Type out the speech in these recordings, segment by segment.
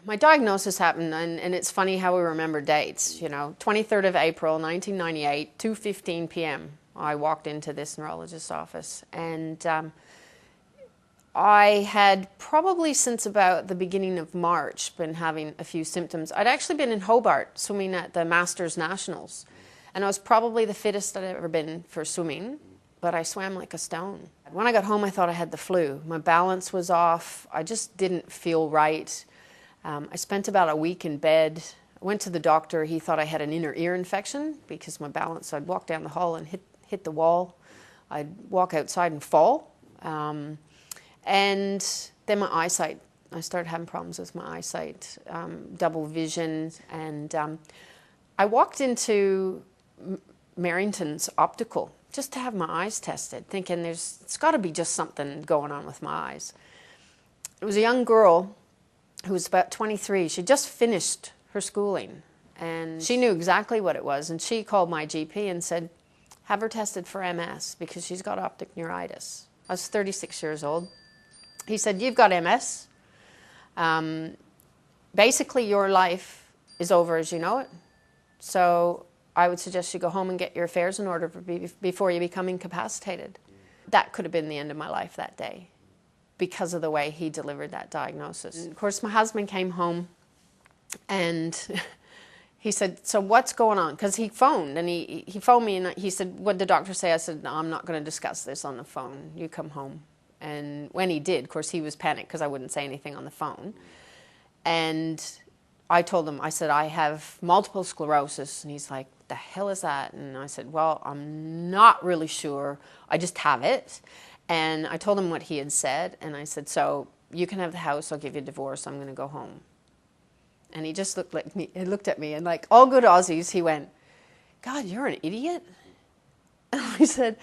My diagnosis happened, and it's funny how we remember dates, you know, 23rd of April, 1998, 2:15 p.m. I walked into this neurologist's office, and I had probably since about the beginning of March been having a few symptoms. I'd actually been in Hobart swimming at the Masters Nationals, and I was probably the fittest I'd ever been for swimming, but I swam like a stone. When I got home, I thought I had the flu. My balance was off. I just didn't feel right. I spent about a week in bed. I went to the doctor. He thought I had an inner ear infection because my balance, I'd walk down the hall and hit the wall. I'd walk outside and fall. And then my eyesight, I started having problems with my eyesight, double vision. And I walked into Merrington's Optical just to have my eyes tested, thinking it's got to be just something going on with my eyes. It was a young girl who was about 23. She just finished her schooling, and she knew exactly what it was, and she called my GP and said, have her tested for MS because she's got optic neuritis. I was 36 years old. He said, you've got MS. Basically, your life is over as you know it. So I would suggest you go home and get your affairs in order before you become incapacitated. That could have been the end of my life that day because of the way he delivered that diagnosis. Of course, my husband came home and he said, so what's going on? Because he phoned, and he phoned me, and he said, what did the doctor say? I said, no, I'm not going to discuss this on the phone. You come home. And when he did, of course, he was panicked because I wouldn't say anything on the phone. And I told him, I said, I have multiple sclerosis. And he's like, the hell is that? And I said, well, I'm not really sure. I just have it. And I told him what he had said. And I said, so you can have the house. I'll give you a divorce. I'm going to go home. And he just looked at me, and like all good Aussies, he went, God, you're an idiot. And I said,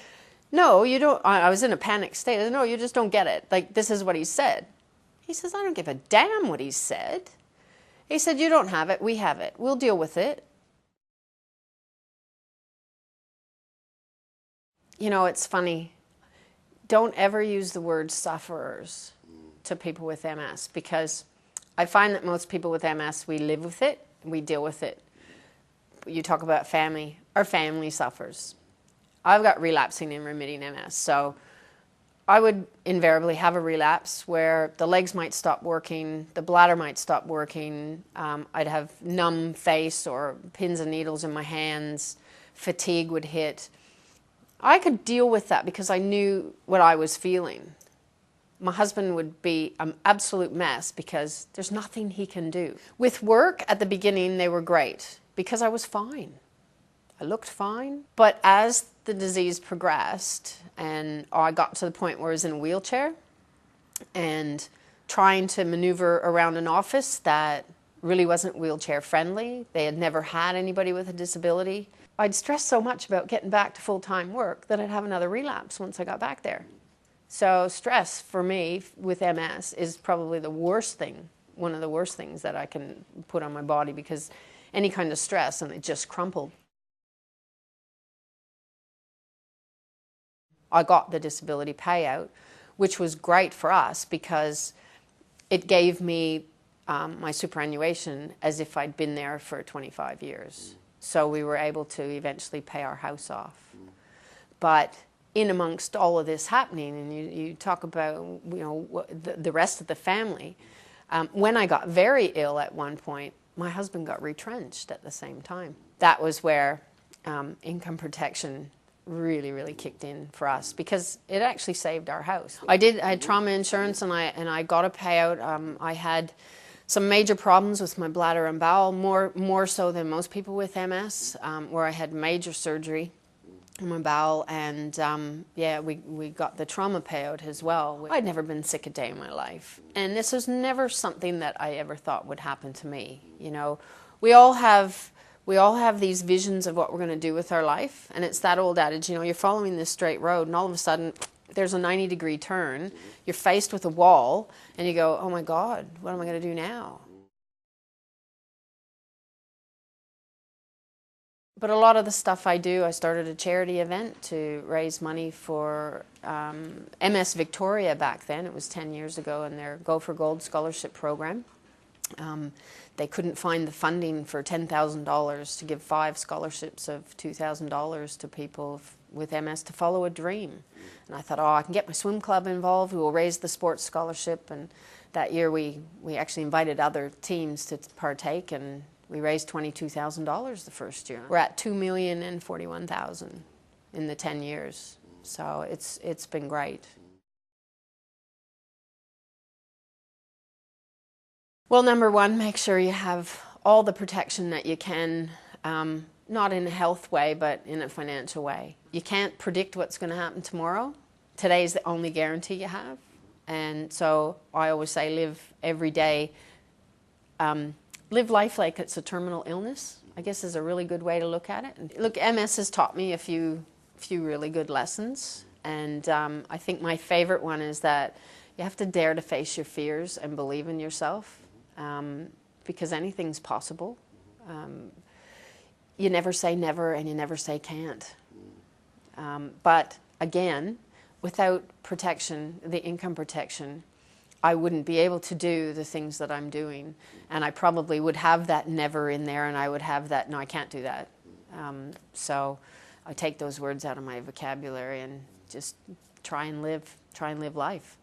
no, you don't. I was in a panic state. I said, no, you just don't get it. Like, this is what he said. He says, I don't give a damn what he said. He said, you don't have it. We have it. We'll deal with it. You know, it's funny. Don't ever use the word sufferers to people with MS, because I find that most people with MS, we live with it, we deal with it. You talk about family. Our family suffers. I've got relapsing and remitting MS, so I would invariably have a relapse where the legs might stop working, the bladder might stop working, I'd have numb face or pins and needles in my hands, fatigue would hit. I could deal with that because I knew what I was feeling. My husband would be an absolute mess because there's nothing he can do. With work, at the beginning, they were great because I was fine. I looked fine. But as the disease progressed and I got to the point where I was in a wheelchair and trying to maneuver around an office that really wasn't wheelchair friendly, they had never had anybody with a disability, I'd stress so much about getting back to full-time work that I'd have another relapse once I got back there. So stress for me with MS is probably the worst thing, one of the worst things that I can put on my body, because any kind of stress and it just crumpled. I got the disability payout, which was great for us because it gave me my superannuation as if I'd been there for 25 years. So we were able to eventually pay our house off. But in amongst all of this happening, and you talk about, you know, the rest of the family, when I got very ill at one point, my husband got retrenched at the same time. That was where income protection really kicked in for us, because it actually saved our house. I had trauma insurance, and I got a payout. I had some major problems with my bladder and bowel, more so than most people with MS, where I had major surgery in my bowel, and yeah, we got the trauma payout as well. I'd never been sick a day in my life, and this was never something that I ever thought would happen to me. You know, we all have these visions of what we're going to do with our life, and it's that old adage, you know, you're following this straight road, and all of a sudden there's a 90-degree turn, you're faced with a wall, and you go, oh my God, what am I going to do now? But a lot of the stuff I do, I started a charity event to raise money for MS Victoria back then. It was 10 years ago, and their Go for Gold scholarship program. They couldn't find the funding for $10,000 to give 5 scholarships of $2,000 to people with MS to follow a dream. And I thought, oh, I can get my swim club involved. We will raise the sports scholarship. And that year we actually invited other teams to partake, and we raised $22,000 the first year. We're at $2,041,000 in the 10 years. So it's been great. Well, number one, make sure you have all the protection that you can, not in a health way, but in a financial way. You can't predict what's going to happen tomorrow. Today's the only guarantee you have. And so I always say live every day. Live life like it's a terminal illness, I guess, is a really good way to look at it. And look, MS has taught me a few really good lessons. And I think my favorite one is that you have to dare to face your fears and believe in yourself. Because anything's possible. You never say never, and you never say can't. But again, without protection, the income protection, I wouldn't be able to do the things that I'm doing. And I probably would have that never in there, and I would have that, no, I can't do that. So I take those words out of my vocabulary and just try and live life.